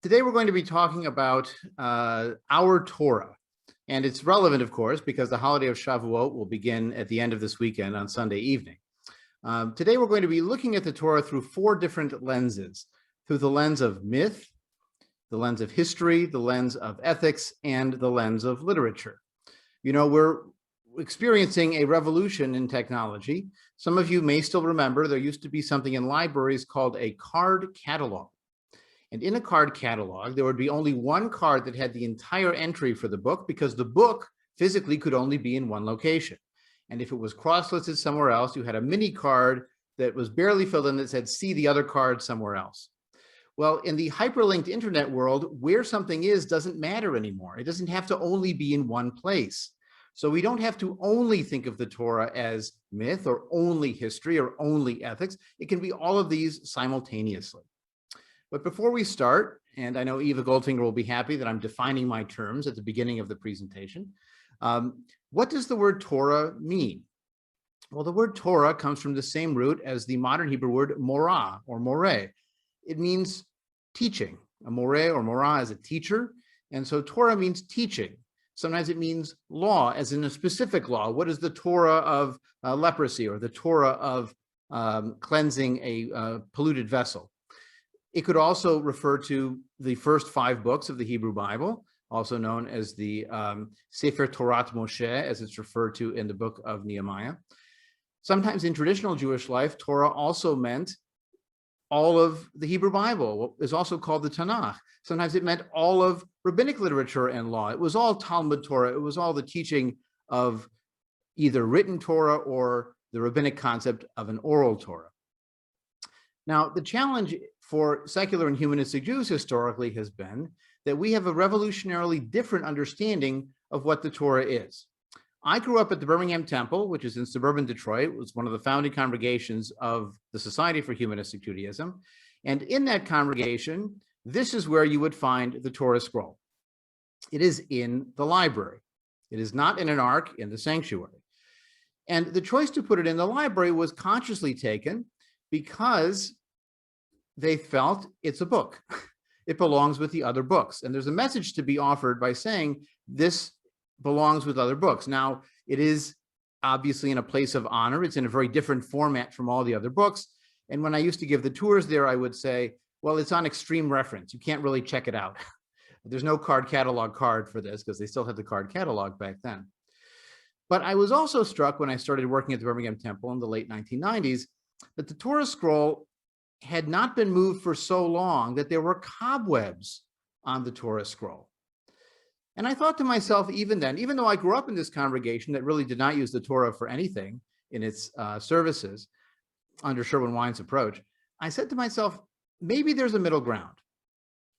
Today we're going to be talking about our Torah, and it's relevant, of course, because the holiday of Shavuot will begin at the end of this weekend on Sunday evening. Today we're going to be looking at the Torah through four different lenses: through the lens of myth, the lens of history, the lens of ethics, and the lens of literature. You know, we're experiencing a revolution in technology. Some of you may still remember there used to be something in libraries called a card catalog. And in a card catalog, there would be only one card that had the entire entry for the book, because the book physically could only be in one location. And if it was cross-listed somewhere else, you had a mini card that was barely filled in that said, see the other card somewhere else. Well, in the hyperlinked internet world, where something is doesn't matter anymore. It doesn't have to only be in one place. So we don't have to only think of the Torah as myth or only history or only ethics. It can be all of these simultaneously. But before we start, and I know Eva Goldfinger will be happy that I'm defining my terms at the beginning of the presentation, what does the word Torah mean? Well, the word Torah comes from the same root as the modern Hebrew word morah or moreh. It means teaching. A moreh or morah is a teacher, and so Torah means teaching. Sometimes it means law, as in a specific law. What is the Torah of leprosy or the Torah of cleansing a polluted vessel? It could also refer to the first 5 books of the Hebrew Bible, also known as the Sefer Torah Moshe, as it's referred to in the book of Nehemiah. Sometimes in traditional Jewish life, Torah also meant all of the Hebrew Bible, what is also called the Tanakh. Sometimes it meant all of rabbinic literature and law. It was all Talmud Torah. It was all the teaching of either written Torah or the rabbinic concept of an oral Torah. Now, the challenge for secular and humanistic Jews historically has been that we have a revolutionarily different understanding of what the Torah is. I grew up at the Birmingham Temple, which is in suburban Detroit. It was one of the founding congregations of the Society for Humanistic Judaism. And in that congregation, this is where you would find the Torah scroll. It is in the library. It is not in an ark in the sanctuary. And the choice to put it in the library was consciously taken because they felt it's a book. It belongs with the other books. And there's a message to be offered by saying this belongs with other books. Now, it is obviously in a place of honor. It's in a very different format from all the other books. And when I used to give the tours there, I would say, well, it's on extreme reference. You can't really check it out. There's no card catalog card for this because they still had the card catalog back then. But I was also struck when I started working at the Birmingham Temple in the late 1990s that the Torah scroll had not been moved for so long that there were cobwebs on the Torah scroll. And I thought to myself, even then, even though I grew up in this congregation that really did not use the Torah for anything in its services under Sherwin-Wine's approach, I said to myself, maybe there's a middle ground.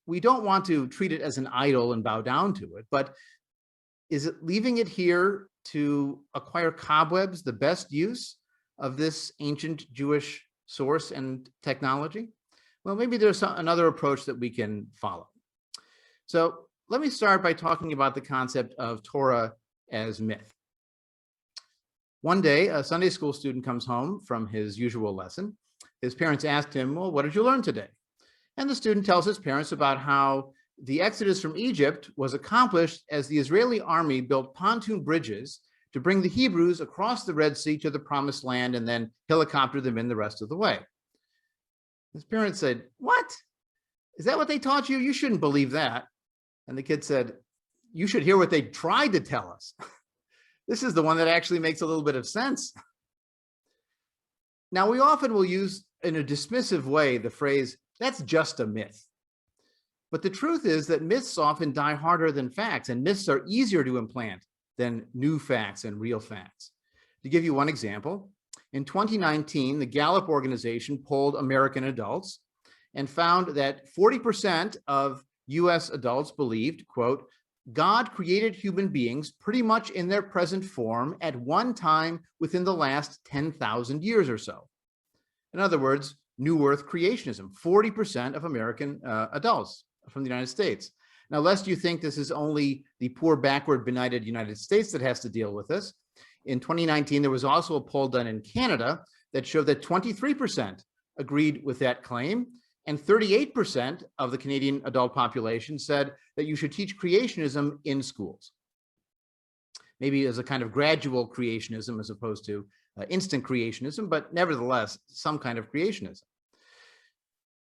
We don't want to treat it as an idol and bow down to it, but is it leaving it here to acquire cobwebs the best use of this ancient Jewish source and technology? Well, maybe there's another approach that we can follow. So let me start by talking about the concept of Torah as myth. One day, a Sunday school student comes home from his usual lesson. His parents asked him, well, what did you learn today? And the student tells his parents about how the exodus from Egypt was accomplished as the Israeli army built pontoon bridges to bring the Hebrews across the Red Sea to the promised land and then helicopter them in the rest of the way. His parents said, what? Is that what they taught you? You shouldn't believe that. And the kid said, you should hear what they tried to tell us. This is the one that actually makes a little bit of sense. Now, we often will use in a dismissive way the phrase, that's just a myth. But the truth is that myths often die harder than facts, and myths are easier to implant than new facts and real facts. To give you one example, in 2019, the Gallup organization polled American adults and found that 40% of US adults believed, quote, God created human beings pretty much in their present form at one time within the last 10,000 years or so. In other words, New Earth creationism, 40% of American adults from the United States. Now, lest you think this is only the poor, backward, benighted United States that has to deal with this, in 2019, there was also a poll done in Canada that showed that 23% agreed with that claim, And 38% of the Canadian adult population said that you should teach creationism in schools. Maybe as a kind of gradual creationism as opposed to instant creationism, but nevertheless, some kind of creationism.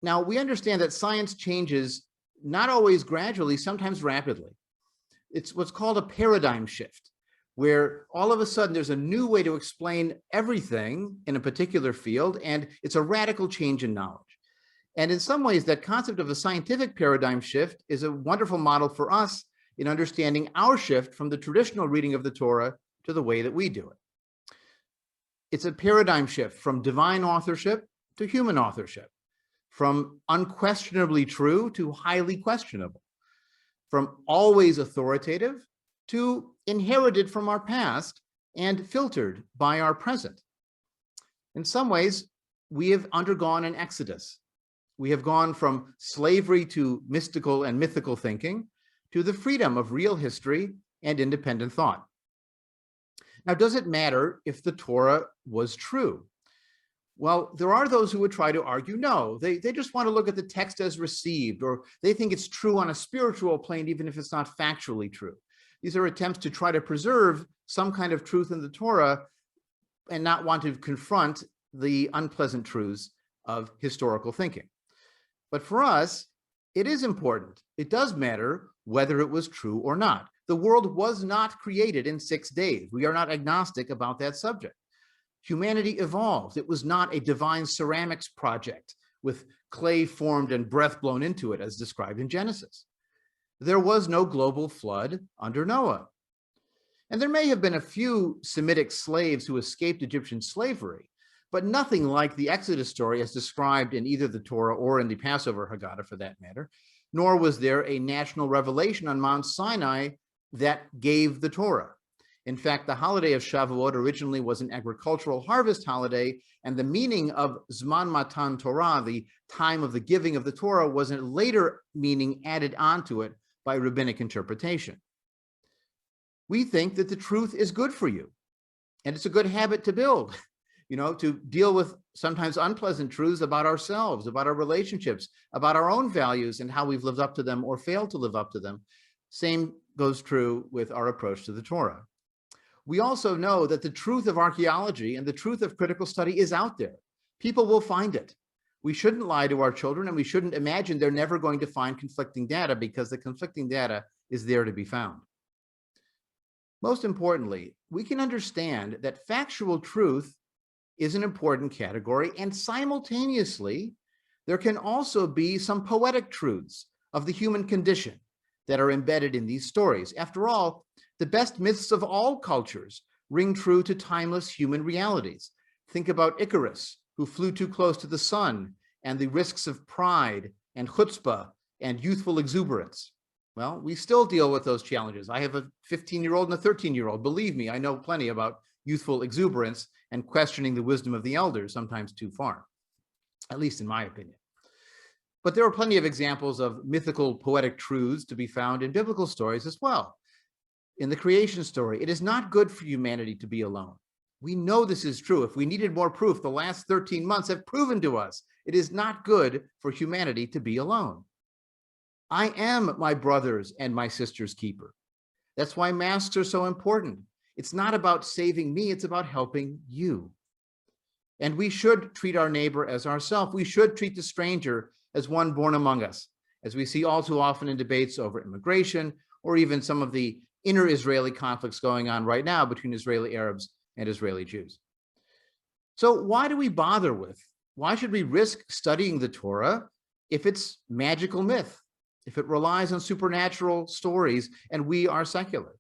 Now, we understand that science changes not always gradually, sometimes rapidly. It's what's called a paradigm shift, where all of a sudden there's a new way to explain everything in a particular field, and it's a radical change in knowledge. And in some ways, that concept of a scientific paradigm shift is a wonderful model for us in understanding our shift from the traditional reading of the Torah to the way that we do it. It's a paradigm shift from divine authorship to human authorship, from unquestionably true to highly questionable, from always authoritative to inherited from our past and filtered by our present. In some ways, we have undergone an exodus. We have gone from slavery to mystical and mythical thinking to the freedom of real history and independent thought. Now, does it matter if the Torah was true? Well, there are those who would try to argue no. They just want to look at the text as received, or they think it's true on a spiritual plane, even if it's not factually true. These are attempts to try to preserve some kind of truth in the Torah and not want to confront the unpleasant truths of historical thinking. But for us, it is important. It does matter whether it was true or not. The world was not created in 6 days. We are not agnostic about that subject. Humanity evolved. It was not a divine ceramics project with clay formed and breath blown into it, as described in Genesis. There was no global flood under Noah. And there may have been a few Semitic slaves who escaped Egyptian slavery, but nothing like the Exodus story as described in either the Torah or in the Passover Haggadah for that matter, nor was there a national revelation on Mount Sinai that gave the Torah. In fact, the holiday of Shavuot originally was an agricultural harvest holiday, and the meaning of Zman Matan Torah, the time of the giving of the Torah, was a later meaning added onto it by rabbinic interpretation. We think that the truth is good for you, and it's a good habit to build, to deal with sometimes unpleasant truths about ourselves, about our relationships, about our own values and how we've lived up to them or failed to live up to them. Same goes true with our approach to the Torah. We also know that the truth of archaeology and the truth of critical study is out there. People will find it. We shouldn't lie to our children, and we shouldn't imagine they're never going to find conflicting data, because the conflicting data is there to be found. Most importantly, we can understand that factual truth is an important category, and simultaneously, there can also be some poetic truths of the human condition that are embedded in these stories. After all, the best myths of all cultures ring true to timeless human realities. Think about Icarus, who flew too close to the sun, and the risks of pride and chutzpah and youthful exuberance. Well, we still deal with those challenges. I have a 15-year-old and a 13-year-old. Believe me, I know plenty about youthful exuberance and questioning the wisdom of the elders, sometimes too far, at least in my opinion. But there are plenty of examples of mythical poetic truths to be found in biblical stories as well. In the creation story, it is not good for humanity to be alone. We know this is true. If we needed more proof, the last 13 months have proven to us it is not good for humanity to be alone. I am my brother's and my sister's keeper. That's why masks are so important. It's not about saving me, it's about helping you. And we should treat our neighbor as ourselves. We should treat the stranger as one born among us, as we see all too often in debates over immigration, or even some of the inner Israeli conflicts going on right now between Israeli Arabs and Israeli Jews. So why do we bother with? Why should we risk studying the Torah if it's magical myth, if it relies on supernatural stories and we are secular?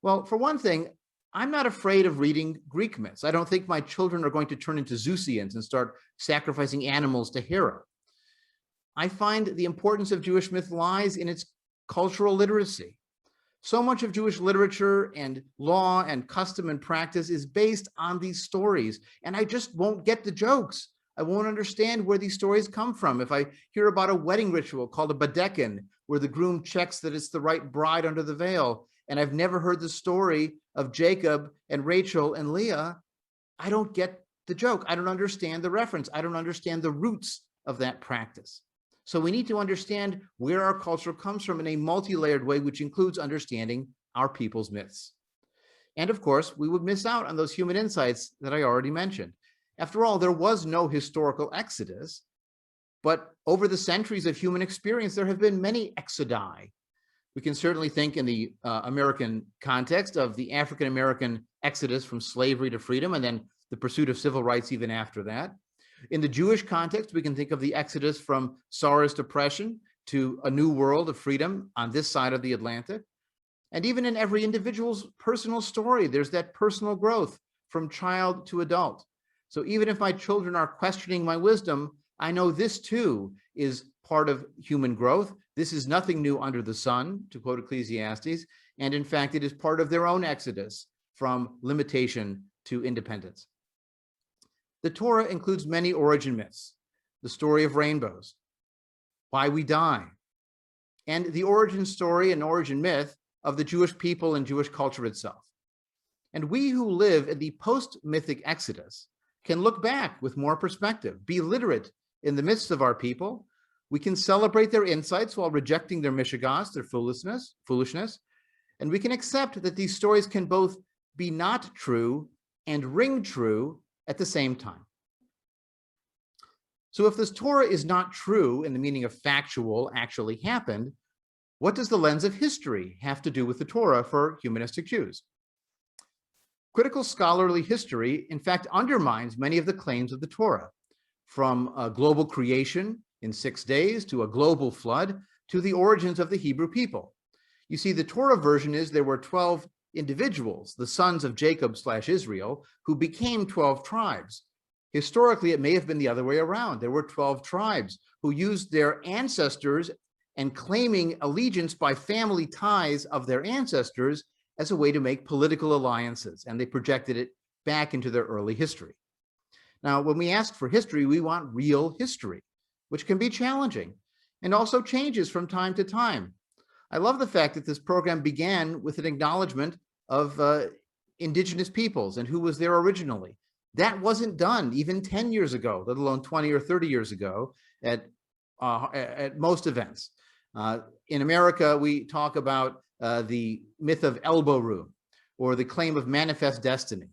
Well, for one thing, I'm not afraid of reading Greek myths. I don't think my children are going to turn into Zeusians and start sacrificing animals to Hera. I find the importance of Jewish myth lies in its cultural literacy. So much of Jewish literature and law and custom and practice is based on these stories, and I just won't get the jokes. I won't understand where these stories come from. If I hear about a wedding ritual called a badekin, where the groom checks that it's the right bride under the veil, and I've never heard the story of Jacob and Rachel and Leah, I don't get the joke. I don't understand the reference. I don't understand the roots of that practice. So we need to understand where our culture comes from in a multi-layered way, which includes understanding our people's myths. And of course, we would miss out on those human insights that I already mentioned. After all, there was no historical exodus, but over the centuries of human experience, there have been many exodi. We can certainly think in the American context of the African-American exodus from slavery to freedom, and then the pursuit of civil rights even after that. In the Jewish context, we can think of the exodus from Tsarist oppression to a new world of freedom on this side of the Atlantic. And even in every individual's personal story, there's that personal growth from child to adult. So even if my children are questioning my wisdom, I know this too is part of human growth. This is nothing new under the sun, to quote Ecclesiastes. And in fact, it is part of their own exodus from limitation to independence. The Torah includes many origin myths, the story of rainbows, why we die, and the origin story and origin myth of the Jewish people and Jewish culture itself. And we who live in the post-mythic exodus can look back with more perspective, be literate in the midst of our people. We can celebrate their insights while rejecting their mishegas, their foolishness, and we can accept that these stories can both be not true and ring true at the same time. So if this Torah is not true in the meaning of factual, actually happened, what does the lens of history have to do with the Torah for humanistic Jews? Critical scholarly history, in fact, undermines many of the claims of the Torah, from a global creation in 6 days to a global flood to the origins of the Hebrew people. You see, the Torah version is there were 12 individuals, the sons of Jacob/Israel, who became 12 tribes. Historically, it may have been the other way around. There were 12 tribes who used their ancestors and claiming allegiance by family ties of their ancestors as a way to make political alliances, and they projected it back into their early history. Now, when we ask for history, we want real history, which can be challenging and also changes from time to time. I love the fact that this program began with an acknowledgement of indigenous peoples and who was there originally. That wasn't done even 10 years ago, let alone 20 or 30 years ago at most events. In America, we talk about the myth of elbow room or the claim of manifest destiny,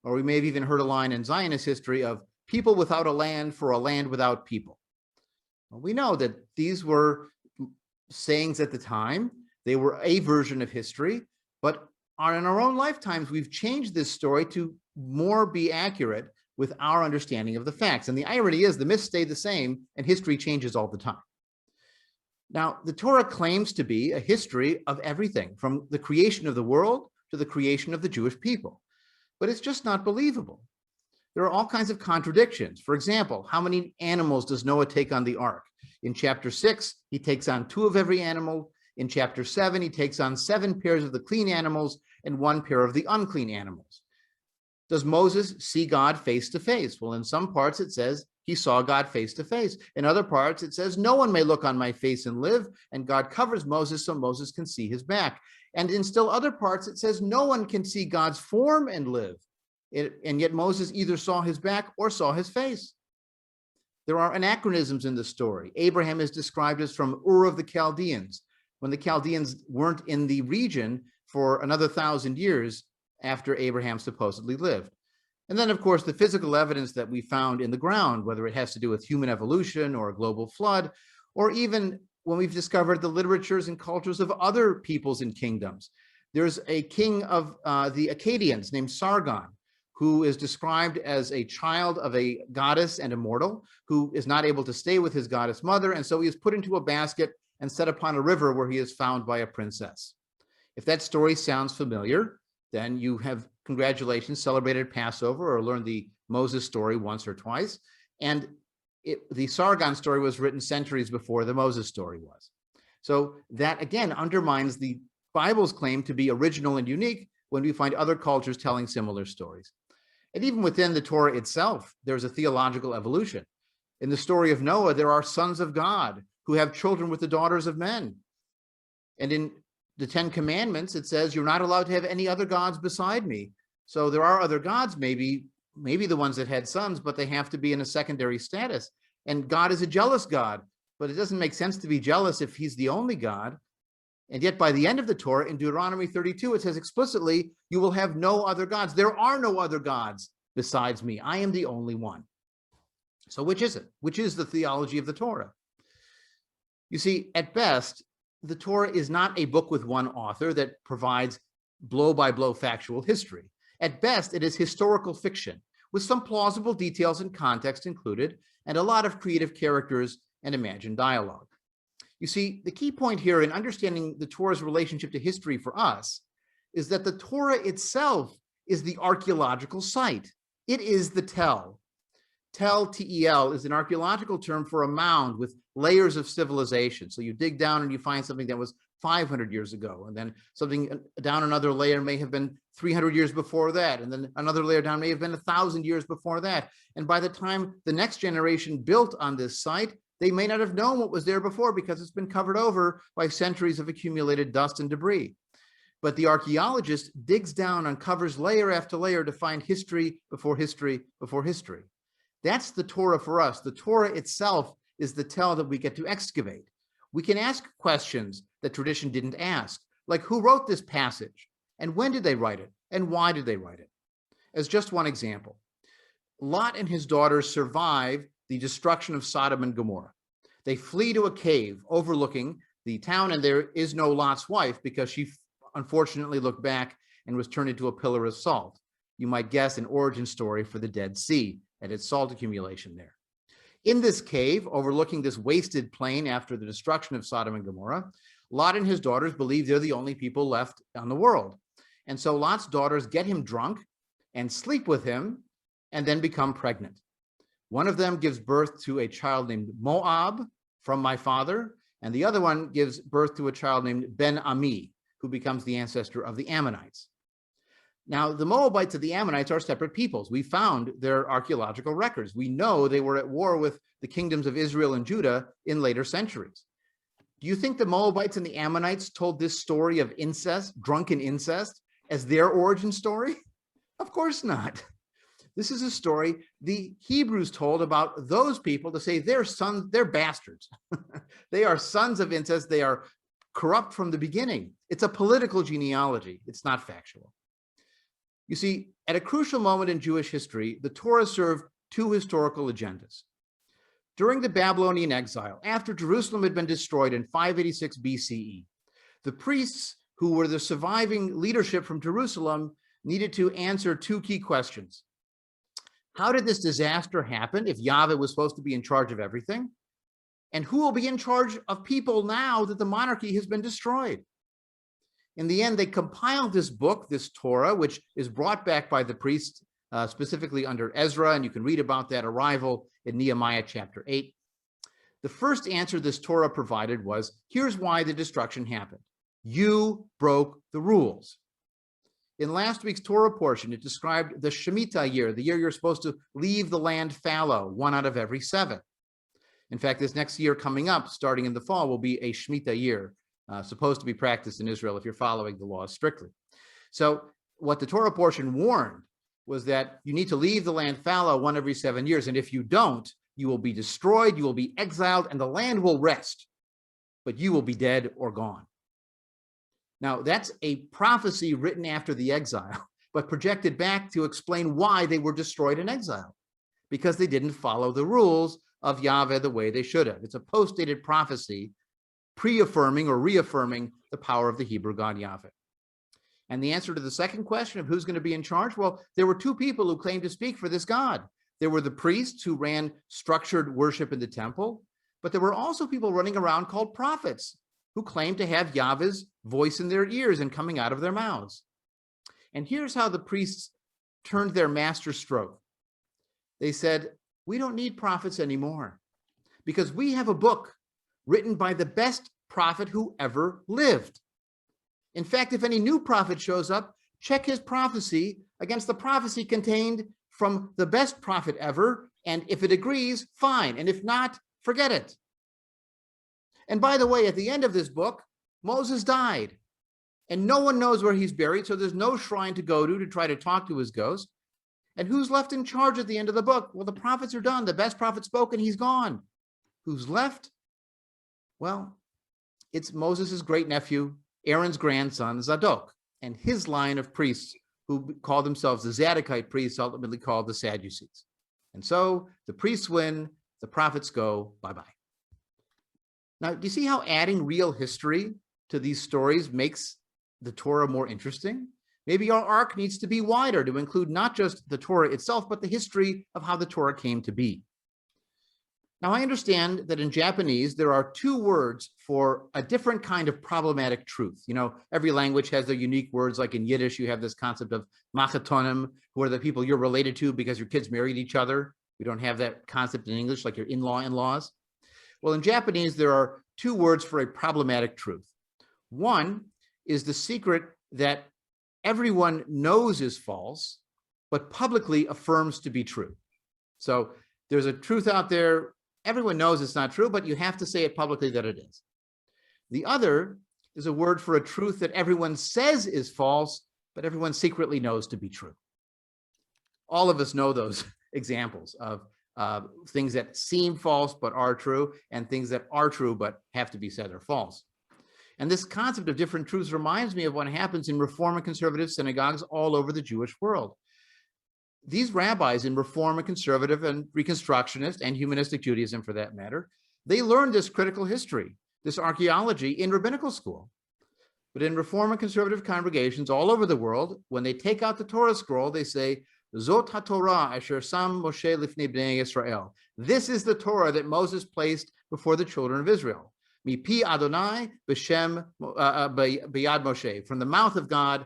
or we may have even heard a line in Zionist history of people without a land for a land without people. Well, we know that these were sayings at the time. They were a version of history, but in our own lifetimes, we've changed this story to more be accurate with our understanding of the facts. And the irony is the myths stay the same and history changes all the time. Now, the Torah claims to be a history of everything from the creation of the world to the creation of the Jewish people, but it's just not believable. There are all kinds of contradictions. For example, how many animals does Noah take on the ark? In chapter 6, he takes on 2 of every animal. In chapter 7, he takes on 7 pairs of the clean animals and 1 pair of the unclean animals. Does Moses see God face to face? Well, in some parts it says he saw God face to face. In other parts it says no one may look on my face and live, and God covers Moses so Moses can see his back. And in still other parts it says no one can see God's form and live. And yet Moses either saw his back or saw his face. There are anachronisms in the story. Abraham is described as from Ur of the Chaldeans, when the Chaldeans weren't in the region for another 1,000 years after Abraham supposedly lived. And then, of course, the physical evidence that we found in the ground, whether it has to do with human evolution or a global flood, or even when we've discovered the literatures and cultures of other peoples and kingdoms. There's a king of the Akkadians named Sargon, who is described as a child of a goddess and immortal, who is not able to stay with his goddess mother, and so he is put into a basket and set upon a river where he is found by a princess. If that story sounds familiar, then you have, congratulations, celebrated Passover or learned the Moses story once or twice. And the Sargon story was written centuries before the Moses story was. So that, again, undermines the Bible's claim to be original and unique when we find other cultures telling similar stories. And even within the Torah itself, there's a theological evolution. In the story of Noah, there are sons of God who have children with the daughters of men. And in the 10 Commandments, it says you're not allowed to have any other gods beside me. So there are other gods, maybe the ones that had sons, but they have to be in a secondary status. And God is a jealous God. but it doesn't make sense to be jealous if he's the only God. And yet by the end of the Torah, in Deuteronomy 32, it says explicitly, you will have no other gods. There are no other gods besides me. I am the only one. So which is it? Which is the theology of the Torah? You see, at best, the Torah is not a book with one author that provides blow-by-blow factual history. At best, it is historical fiction with some plausible details and context included and a lot of creative characters and imagined dialogue. You see, the key point here in understanding the Torah's relationship to history for us is that the Torah itself is the archaeological site. It is the tell. Tell, T-E-L, is an archaeological term for a mound with layers of civilization. So you dig down and you find something that was 500 years ago, and then something down another layer may have been 300 years before that, and then another layer down may have been 1,000 years before that. And by the time the next generation built on this site, they may not have known what was there before because it's been covered over by centuries of accumulated dust and debris. But the archaeologist digs down, uncovers layer after layer to find history before history before history. That's the Torah for us. The Torah itself is the tell that we get to excavate. We can ask questions that tradition didn't ask, like who wrote this passage, and when did they write it, and why did they write it? As just one example, Lot and his daughters survive the destruction of Sodom and Gomorrah. They flee to a cave overlooking the town, and there is no Lot's wife because she unfortunately looked back and was turned into a pillar of salt. You might guess an origin story for the Dead Sea and its salt accumulation there. In this cave, overlooking this wasted plain after the destruction of Sodom and Gomorrah, Lot and his daughters believe they're the only people left on the world. And so Lot's daughters get him drunk and sleep with him and then become pregnant. One of them gives birth to a child named Moab from my father, and the other one gives birth to a child named Ben-Ami, who becomes the ancestor of the Ammonites. Now, the Moabites and the Ammonites are separate peoples. We found their archaeological records. We know they were at war with the kingdoms of Israel and Judah in later centuries. Do you think the Moabites and the Ammonites told this story of incest, drunken incest, as their origin story? Of course not. This is a story the Hebrews told about those people to say they're sons, they're bastards. They are sons of incest. They are corrupt from the beginning. It's a political genealogy. It's not factual. You see, at a crucial moment in Jewish history, the Torah served two historical agendas. During the Babylonian exile, after Jerusalem had been destroyed in 586 BCE, the priests who were the surviving leadership from Jerusalem needed to answer two key questions. How did this disaster happen if Yahweh was supposed to be in charge of everything? And who will be in charge of people now that the monarchy has been destroyed? In the end, they compiled this book, this Torah, which is brought back by the priests, specifically under Ezra, and you can read about that arrival in Nehemiah chapter 8. The first answer this Torah provided was, here's why the destruction happened. You broke the rules. In last week's Torah portion, it described the Shemitah year, the year you're supposed to leave the land fallow, 1 out of every 7. In fact, this next year coming up, starting in the fall, will be a Shemitah year, supposed to be practiced in Israel if you're following the laws strictly. So what the Torah portion warned was that you need to leave the land fallow 1 every 7 years. And if you don't, you will be destroyed, you will be exiled, and the land will rest, but you will be dead or gone. Now, that's a prophecy written after the exile, but projected back to explain why they were destroyed in exile, because they didn't follow the rules of Yahweh the way they should have. It's a post-dated prophecy pre-affirming or reaffirming the power of the Hebrew God Yahweh. And the answer to the second question of who's going to be in charge, well, there were two people who claimed to speak for this God. There were the priests who ran structured worship in the temple, but there were also people running around called prophets who claimed to have Yahweh's voice in their ears and coming out of their mouths. And here's how the priests turned their master stroke. They said, we don't need prophets anymore because we have a book written by the best prophet who ever lived. In fact, if any new prophet shows up, check his prophecy against the prophecy contained from the best prophet ever, and if it agrees, fine, and if not, forget it. And by the way, at the end of this book, Moses died, and no one knows where he's buried, so there's no shrine to go to try to talk to his ghost. And who's left in charge at the end of the book? Well, the prophets are done. The best prophet spoke, and he's gone. Who's left? Well, it's Moses' great nephew, Aaron's grandson, Zadok, and his line of priests who call themselves the Zadokite priests, ultimately called the Sadducees. And so the priests win, the prophets go bye-bye. Now, do you see how adding real history to these stories makes the Torah more interesting? Maybe our arc needs to be wider to include not just the Torah itself, but the history of how the Torah came to be. Now, I understand that in Japanese, there are two words for a different kind of problematic truth. You know, every language has their unique words, like in Yiddish, you have this concept of machatonim, who are the people you're related to because your kids married each other. We don't have that concept in English, like your in-laws. Well, in Japanese, there are two words for a problematic truth. One is the secret that everyone knows is false, but publicly affirms to be true. So there's a truth out there, everyone knows it's not true, but you have to say it publicly that it is. The other is a word for a truth that everyone says is false, but everyone secretly knows to be true. All of us know those examples of things that seem false but are true, and things that are true but have to be said are false. And this concept of different truths reminds me of what happens in Reform and conservative synagogues all over the Jewish world. These rabbis in Reform and conservative and Reconstructionist and Humanistic Judaism, for that matter, they learned this critical history, this archaeology, in rabbinical school. But in Reform and conservative congregations all over the world, when they take out the Torah scroll, they say, Zot HaTorah asher sam Moshe lifnei bnei Yisrael. This is the Torah that Moses placed before the children of Israel. Mipi Adonai b'shem b'yad Moshe, from the mouth of God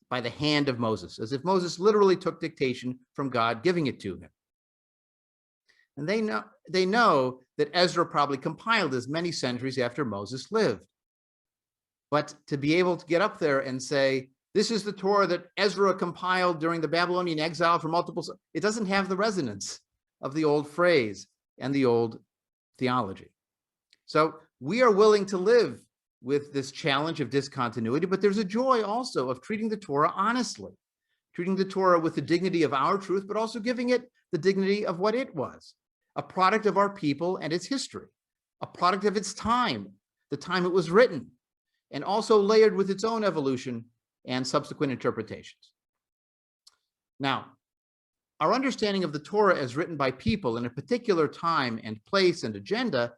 by the hand of Moses, as if Moses literally took dictation from God, giving it to him. And they know that Ezra probably compiled this many centuries after Moses lived. But to be able to get up there and say, this is the Torah that Ezra compiled during the Babylonian exile for multiple, it doesn't have the resonance of the old phrase and the old theology. So we are willing to live with this challenge of discontinuity, but there's a joy also of treating the Torah honestly, treating the Torah with the dignity of our truth, but also giving it the dignity of what it was, a product of our people and its history, a product of its time, the time it was written, and also layered with its own evolution and subsequent interpretations. Now, our understanding of the Torah as written by people in a particular time and place and agenda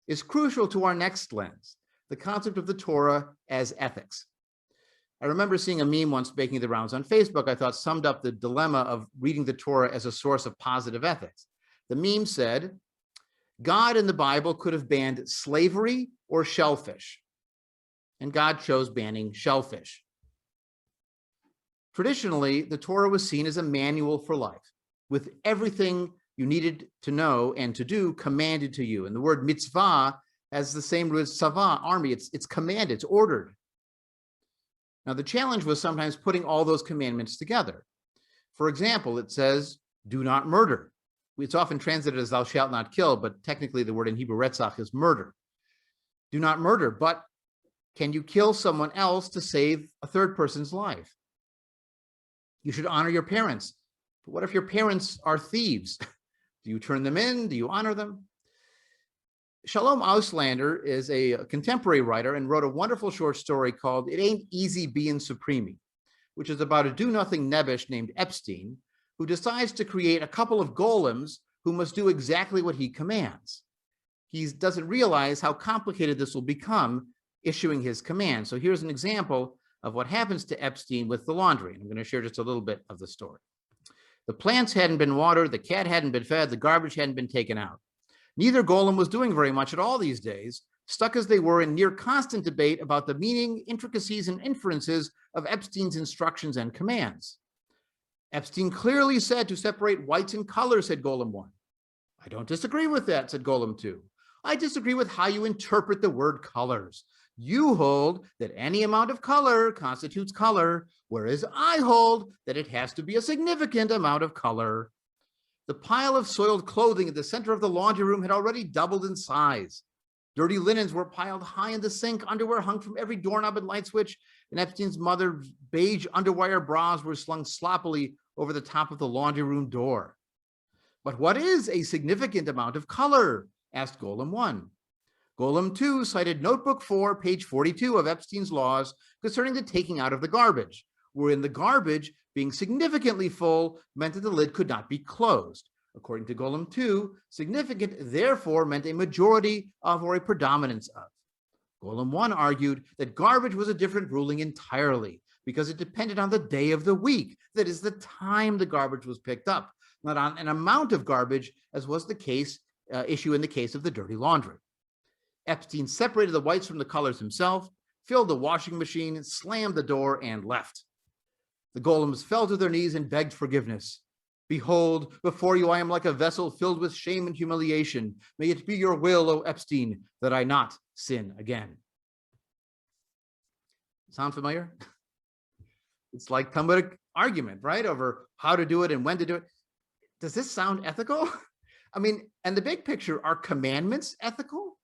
is crucial to our next lens, the concept of the Torah as ethics. I remember seeing a meme once making the rounds on Facebook I thought summed up the dilemma of reading the Torah as a source of positive ethics. The meme said, God in the Bible could have banned slavery or shellfish, and God chose banning shellfish. Traditionally, the Torah was seen as a manual for life, with everything you needed to know and to do commanded to you. And the word mitzvah has the same root as tzava, army. It's commanded, it's ordered. Now, the challenge was sometimes putting all those commandments together. For example, it says, do not murder. It's often translated as thou shalt not kill, but technically the word in Hebrew, retzach, is murder. Do not murder, but can you kill someone else to save a third person's life? You should honor your parents. But what if your parents are thieves? Do you turn them in? Do you honor them? Shalom Auslander is a contemporary writer and wrote a wonderful short story called It Ain't Easy Being Supreme, which is about a do-nothing nebbish named Epstein, who decides to create a couple of golems who must do exactly what he commands. He doesn't realize how complicated this will become issuing his command. So here's an example of what happens to Epstein with the laundry. And I'm going to share just a little bit of the story. The plants hadn't been watered, the cat hadn't been fed, the garbage hadn't been taken out. Neither golem was doing very much at all these days, stuck as they were in near constant debate about the meaning, intricacies, and inferences of Epstein's instructions and commands. Epstein clearly said to separate whites and colors, said Golem 1. I don't disagree with that, said Golem 2. I disagree with how you interpret the word colors. You hold that any amount of color constitutes color, whereas I hold that it has to be a significant amount of color. The pile of soiled clothing at the center of the laundry room had already doubled in size. Dirty linens were piled high in the sink, underwear hung from every doorknob and light switch, and Epstein's mother's beige underwire bras were slung sloppily over the top of the laundry room door. But what is a significant amount of color? Asked Golem 1. Golem 2 cited Notebook 4, page 42 of Epstein's laws concerning the taking out of the garbage, wherein the garbage being significantly full meant that the lid could not be closed. According to Golem 2, significant therefore meant a majority of or a predominance of. Golem 1 argued that garbage was a different ruling entirely because it depended on the day of the week, that is, the time the garbage was picked up, not on an amount of garbage, as was the case issue in the case of the dirty laundry. Epstein separated the whites from the colors himself, filled the washing machine, slammed the door, and left. The golems fell to their knees and begged forgiveness. Behold, before you I am like a vessel filled with shame and humiliation. May it be your will, O Epstein, that I not sin again. Sound familiar? It's like Talmudic argument, right? Over how to do it and when to do it. Does this sound ethical? I mean, and the big picture, are commandments ethical?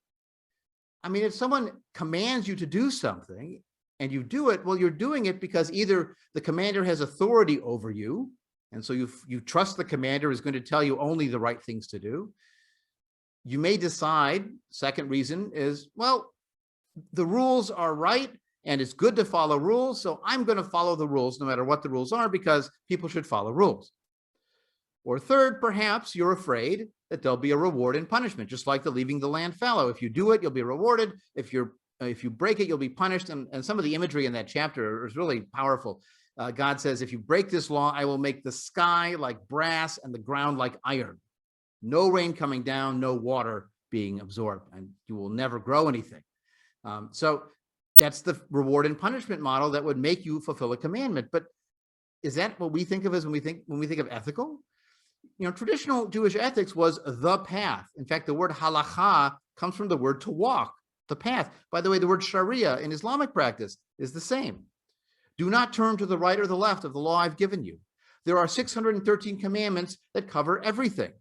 I mean, if someone commands you to do something and you do it, well, you're doing it because either the commander has authority over you, and so you trust the commander is going to tell you only the right things to do. You may decide, second reason is, well, the rules are right and it's good to follow rules, so I'm going to follow the rules no matter what the rules are because people should follow rules. Or third, perhaps you're afraid that there'll be a reward and punishment, just like the leaving the land fallow. If you do it, you'll be rewarded. If you break it, you'll be punished. And some of the imagery in that chapter is really powerful. God says, if you break this law, I will make the sky like brass and the ground like iron. No rain coming down, no water being absorbed, and you will never grow anything. So that's the reward and punishment model that would make you fulfill a commandment. But is that what we think of as when we think of ethical? You know, traditional Jewish ethics was the path. In fact, the word halacha comes from the word to walk, the path. By the way, the word sharia in Islamic practice is the same. Do not turn to the right or the left of the law I've given you. There are 613 commandments that cover everything.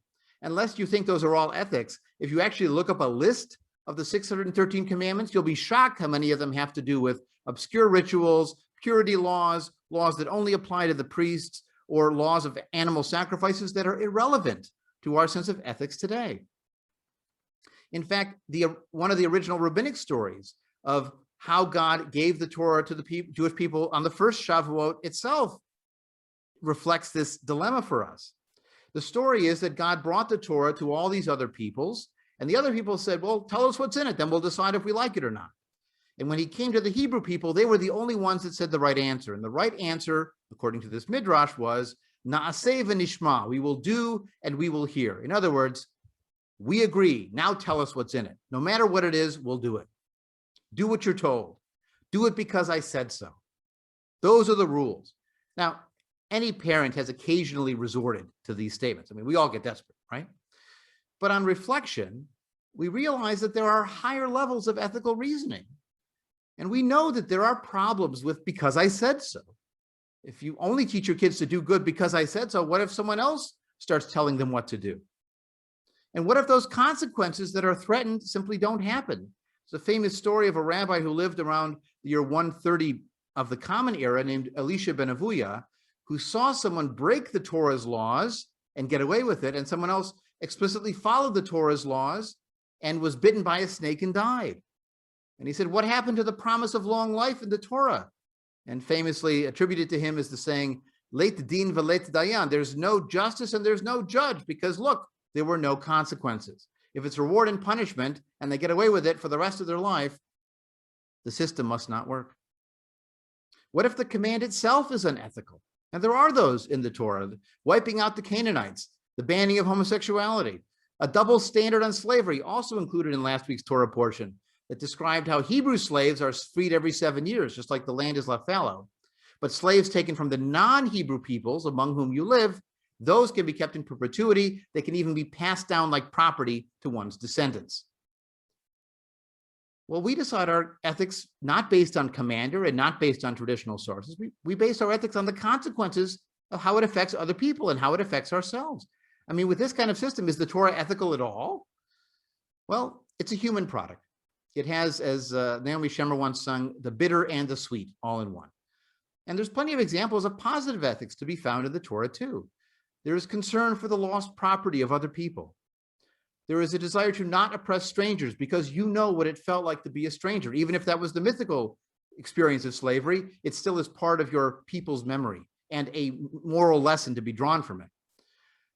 Unless you think those are all ethics, if you actually look up a list of the 613 commandments, you'll be shocked how many of them have to do with obscure rituals, purity laws, laws that only apply to the priests, or laws of animal sacrifices that are irrelevant to our sense of ethics today. In fact, one of the original rabbinic stories of how God gave the Torah to the Jewish people on the first Shavuot itself reflects this dilemma for us. The story is that God brought the Torah to all these other peoples, and the other people said, well, tell us what's in it, then we'll decide if we like it or not. And when he came to the Hebrew people, they were the only ones that said the right answer. And the right answer, according to this midrash, was na'aseh v'nishma. We will do and we will hear. In other words, we agree. Now tell us what's in it. No matter what it is, we'll do it. Do what you're told. Do it because I said so. Those are the rules. Now, any parent has occasionally resorted to these statements. I mean, we all get desperate, right? But on reflection, we realize that there are higher levels of ethical reasoning. And we know that there are problems with because I said so. If you only teach your kids to do good because I said so, what if someone else starts telling them what to do? And what if those consequences that are threatened simply don't happen? It's a famous story of a rabbi who lived around the year 130 of the Common Era named Elisha ben Avuya, who saw someone break the Torah's laws and get away with it, and someone else explicitly followed the Torah's laws and was bitten by a snake and died. And he said, what happened to the promise of long life in the Torah? And famously attributed to him is the saying, leit din v'leit dayan, there's no justice and there's no judge, because look, there were no consequences. If it's reward and punishment and they get away with it for the rest of their life, the system must not work. What if the command itself is unethical? And there are those in the Torah, wiping out the Canaanites, the banning of homosexuality, a double standard on slavery, also included in last week's Torah portion, that described how Hebrew slaves are freed every 7 years, just like the land is left fallow. But slaves taken from the non-Hebrew peoples among whom you live, those can be kept in perpetuity. They can even be passed down like property to one's descendants. Well, we decide our ethics not based on commander and not based on traditional sources. We base our ethics on the consequences of how it affects other people and how it affects ourselves. I mean, with this kind of system, is the Torah ethical at all? Well, it's a human product. It has, as Naomi Shemer once sung, the bitter and the sweet all in one. And there's plenty of examples of positive ethics to be found in the Torah too. There is concern for the lost property of other people. There is a desire to not oppress strangers because you know what it felt like to be a stranger. Even if that was the mythical experience of slavery, it still is part of your people's memory and a moral lesson to be drawn from it.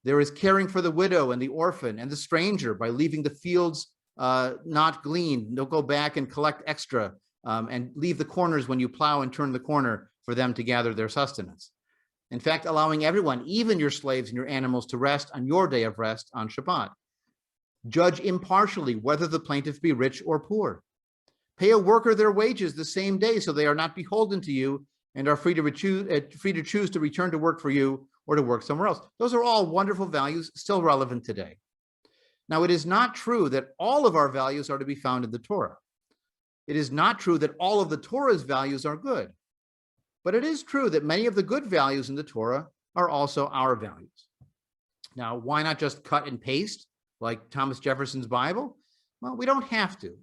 There is caring for the widow and the orphan and the stranger by leaving the fields not gleaned. Don't go back and collect extra and leave the corners when you plow and turn the corner for them to gather their sustenance. In fact, allowing everyone, even your slaves and your animals, to rest on your day of rest on Shabbat. Judge impartially whether the plaintiff be rich or poor. Pay a worker their wages the same day so they are not beholden to you and are free to choose to return to work for you or to work somewhere else. Those are all wonderful values still relevant today. Now, it is not true that all of our values are to be found in the Torah. It is not true that all of the Torah's values are good. But it is true that many of the good values in the Torah are also our values. Now, why not just cut and paste like Thomas Jefferson's Bible? Well, we don't have to.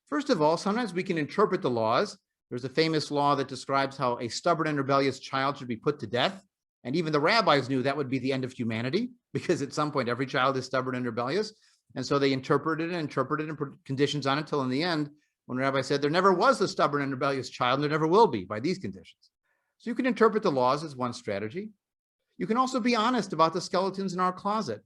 First of all, sometimes we can interpret the laws. There's a famous law that describes how a stubborn and rebellious child should be put to death. And even the rabbis knew that would be the end of humanity, because at some point every child is stubborn and rebellious. And so they interpreted and put conditions on it until in the end, when the rabbi said there never was a stubborn and rebellious child, and there never will be by these conditions. So you can interpret the laws as one strategy. You can also be honest about the skeletons in our closet.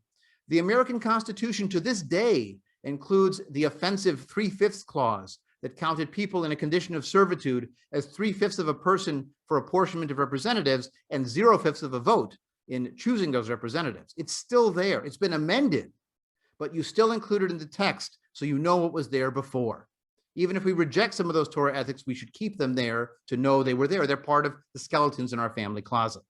The American Constitution to this day includes the offensive 3/5 clause that counted people in a condition of servitude as 3/5 of a person for apportionment of representatives and 0/5 of a vote in choosing those representatives. It's still there. It's been amended, but you still include it in the text so you know what was there before. Even if we reject some of those Torah ethics, we should keep them there to know they were there. They're part of the skeletons in our family closet.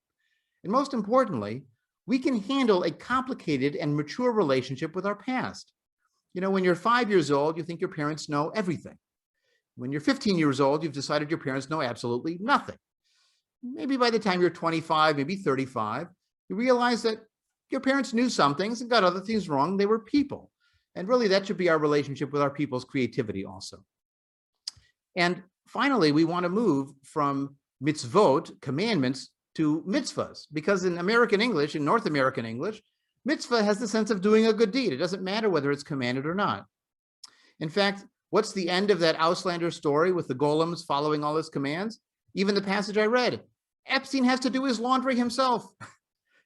And most importantly, we can handle a complicated and mature relationship with our past. You know, when you're 5 years old, you think your parents know everything. When you're 15 years old, you've decided your parents know absolutely nothing. Maybe by the time you're 25, maybe 35, you realize that your parents knew some things and got other things wrong. They were people. And really, that should be our relationship with our people's creativity also. And finally, we want to move from mitzvot, commandments, to mitzvahs, because in American English, in North American English, mitzvah has the sense of doing a good deed. It doesn't matter whether it's commanded or not. In fact, what's the end of that Auslander story with the golems following all his commands? Even the passage I read, Epstein has to do his laundry himself.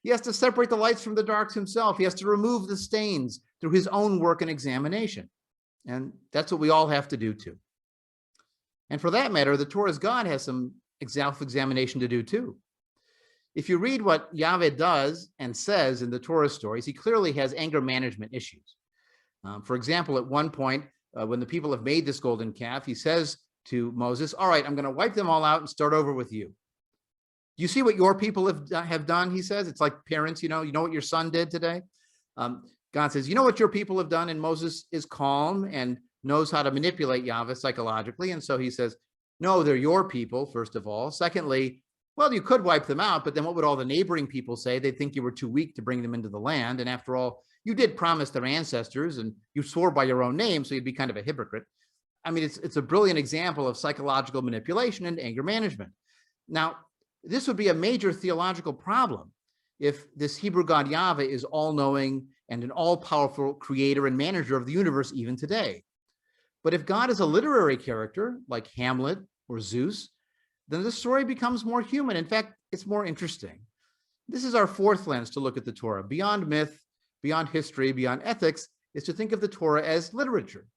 He has to separate the lights from the darks himself. He has to remove the stains through his own work and examination. And that's what we all have to do too. And for that matter, the Torah's God has some self-examination to do too. If you read what Yahweh does and says in the Torah stories, he clearly has anger management issues. For example, at one point, when the people have made this golden calf, he says to Moses, all right, I'm going to wipe them all out and start over with you. Do you see what your people have done? He says, it's like parents, you know what your son did today? God says, you know what your people have done? And Moses is calm and knows how to manipulate Yahweh psychologically. And so he says, no, they're your people, first of all. Secondly, well, you could wipe them out, but then what would all the neighboring people say? They'd think you were too weak to bring them into the land. And after all, you did promise their ancestors and you swore by your own name, so you'd be kind of a hypocrite. I mean, it's a brilliant example of psychological manipulation and anger management. Now, this would be a major theological problem if this Hebrew God Yahweh is all-knowing and an all-powerful creator and manager of the universe even today. But if God is a literary character like Hamlet or Zeus, then the story becomes more human. In fact, it's more interesting. This is our fourth lens to look at the Torah. Beyond myth, beyond history, beyond ethics, is to think of the Torah as literature,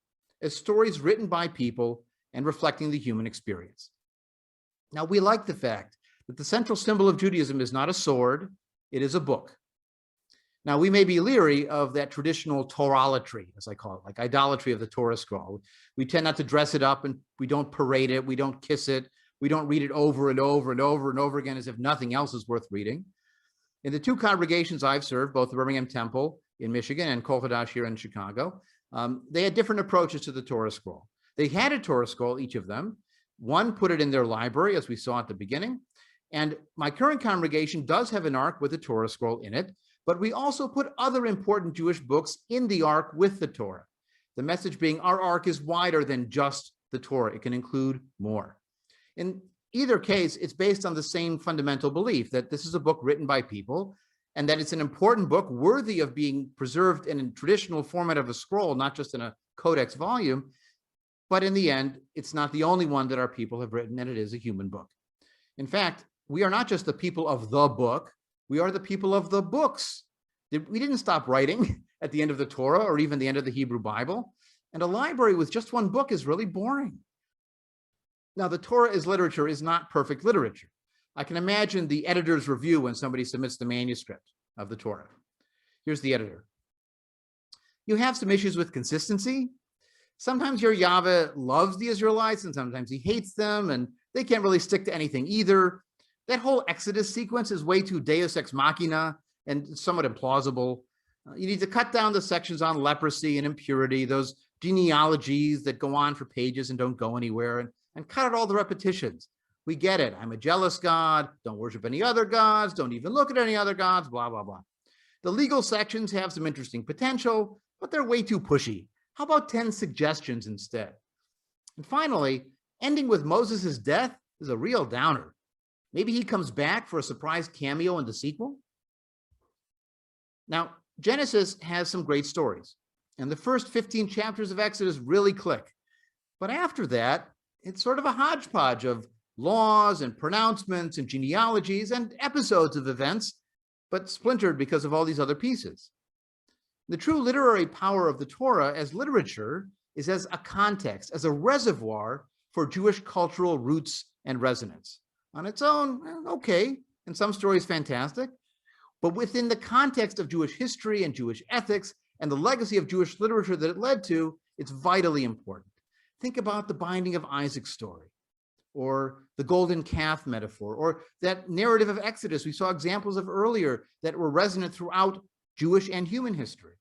as stories written by people and reflecting the human experience. Now, we like the fact that the central symbol of Judaism is not a sword, it is a book. Now, we may be leery of that traditional Toralatry, as I call it, like idolatry of the Torah scroll. We tend not to dress it up, and we don't parade it, we don't kiss it, we don't read it over and over and over and over again as if nothing else is worth reading. In the two congregations I've served, both the Birmingham Temple in Michigan and Kol Hadash here in Chicago, they had different approaches to the Torah scroll. They had a Torah scroll, each of them. One put it in their library, as we saw at the beginning. And my current congregation does have an ark with a Torah scroll in it, but we also put other important Jewish books in the ark with the Torah. The message being our ark is wider than just the Torah. It can include more. In either case, it's based on the same fundamental belief that this is a book written by people, and that it's an important book worthy of being preserved in a traditional format of a scroll, not just in a codex volume. But in the end, it's not the only one that our people have written, and it is a human book. In fact, we are not just the people of the book, we are the people of the books. We didn't stop writing at the end of the Torah or even the end of the Hebrew Bible. And a library with just one book is really boring. Now, the Torah as literature is not perfect literature. I can imagine the editor's review when somebody submits the manuscript of the Torah. Here's the editor. You have some issues with consistency. Sometimes your Yahweh loves the Israelites and sometimes he hates them and they can't really stick to anything either. That whole Exodus sequence is way too deus ex machina and somewhat implausible. You need to cut down the sections on leprosy and impurity, those genealogies that go on for pages and don't go anywhere, and cut out all the repetitions. We get it. I'm a jealous God. Don't worship any other gods. Don't even look at any other gods, blah, blah, blah. The legal sections have some interesting potential, but they're way too pushy. How about 10 suggestions instead? And finally, ending with Moses' death is a real downer. Maybe he comes back for a surprise cameo in the sequel. Now, Genesis has some great stories, and the first 15 chapters of Exodus really click. But after that, it's sort of a hodgepodge of laws and pronouncements and genealogies and episodes of events, but splintered because of all these other pieces. The true literary power of the Torah as literature is as a context, as a reservoir for Jewish cultural roots and resonance. On its own, okay, and some stories fantastic, but within the context of Jewish history and Jewish ethics and the legacy of Jewish literature that it led to, it's vitally important. Think about the binding of Isaac's story, or the golden calf metaphor, or that narrative of Exodus we saw examples of earlier that were resonant throughout Jewish and human history.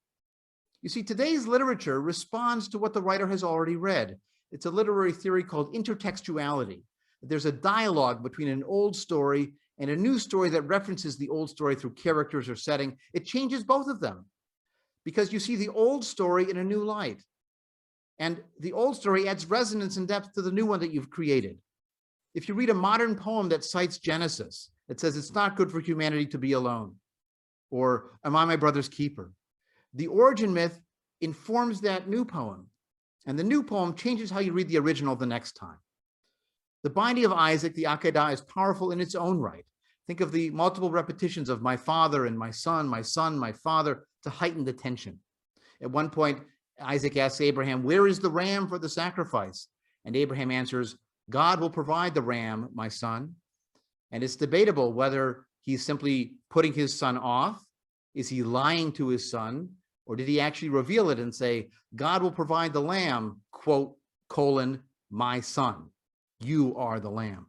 You see, today's literature responds to what the writer has already read. It's a literary theory called intertextuality. There's a dialogue between an old story and a new story that references the old story through characters or setting. It changes both of them because you see the old story in a new light. And the old story adds resonance and depth to the new one that you've created. If you read a modern poem that cites Genesis, it says it's not good for humanity to be alone, or am I my brother's keeper? The origin myth informs that new poem, and the new poem changes how you read the original the next time. The binding of Isaac, the Akedah, is powerful in its own right. Think of the multiple repetitions of my father and my son, my father, to heighten the tension. At one point, Isaac asks Abraham, where is the ram for the sacrifice? And Abraham answers, God will provide the ram, my son. And it's debatable whether he's simply putting his son off. Is he lying to his son? Or did he actually reveal it and say, God will provide the lamb, quote, colon, my son. You are the lamb.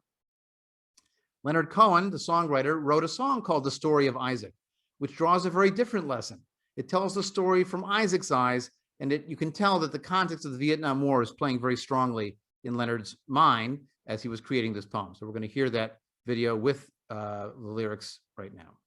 Leonard Cohen, the songwriter, wrote a song called The Story of Isaac, which draws a very different lesson. It tells the story from Isaac's eyes, and you can tell that the context of the Vietnam War is playing very strongly in Leonard's mind as he was creating this poem. So we're going to hear that video with the lyrics right now.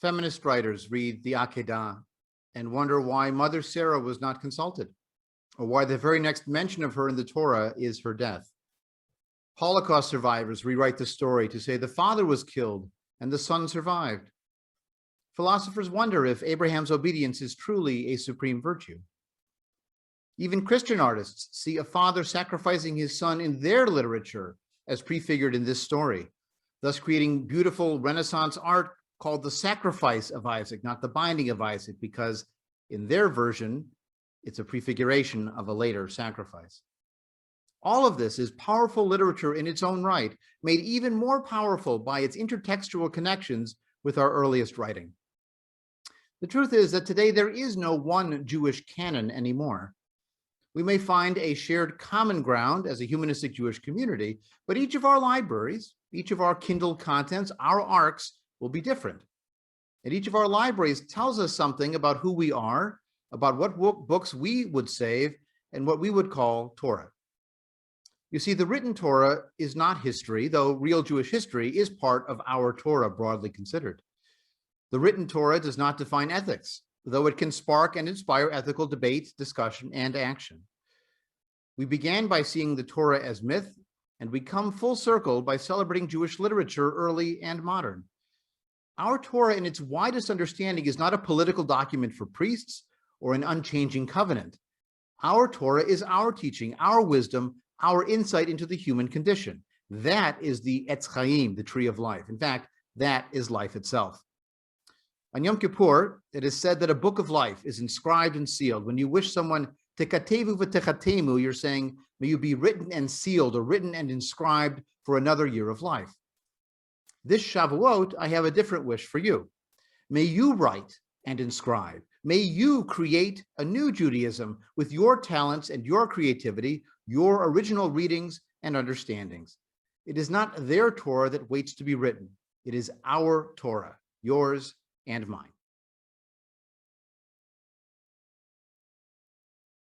Feminist writers read the Akedah and wonder why Mother Sarah was not consulted, or why the very next mention of her in the Torah is her death. Holocaust survivors rewrite the story to say the father was killed and the son survived. Philosophers wonder if Abraham's obedience is truly a supreme virtue. Even Christian artists see a father sacrificing his son in their literature as prefigured in this story, thus creating beautiful Renaissance art called the sacrifice of Isaac, not the binding of Isaac, because in their version, it's a prefiguration of a later sacrifice. All of this is powerful literature in its own right, made even more powerful by its intertextual connections with our earliest writing. The truth is that today there is no one Jewish canon anymore. We may find a shared common ground as a humanistic Jewish community, but each of our libraries, each of our Kindle contents, our arcs will be different. And each of our libraries tells us something about who we are, about what books we would save, and what we would call Torah. You see, the written Torah is not history, though real Jewish history is part of our Torah, broadly considered. The written Torah does not define ethics, though it can spark and inspire ethical debate, discussion, and action. We began by seeing the Torah as myth, and we come full circle by celebrating Jewish literature, early and modern. Our Torah, in its widest understanding, is not a political document for priests or an unchanging covenant. Our Torah is our teaching, our wisdom, our insight into the human condition. That is the Etz Chaim, the tree of life. In fact, that is life itself. On Yom Kippur, it is said that a book of life is inscribed and sealed. When you wish someone tekatevu v'techatemu, you're saying, may you be written and sealed, or written and inscribed for another year of life. This Shavuot, I have a different wish for you. May you write and inscribe. May you create a new Judaism with your talents and your creativity, your original readings and understandings. It is not their Torah that waits to be written. It is our Torah, yours and mine.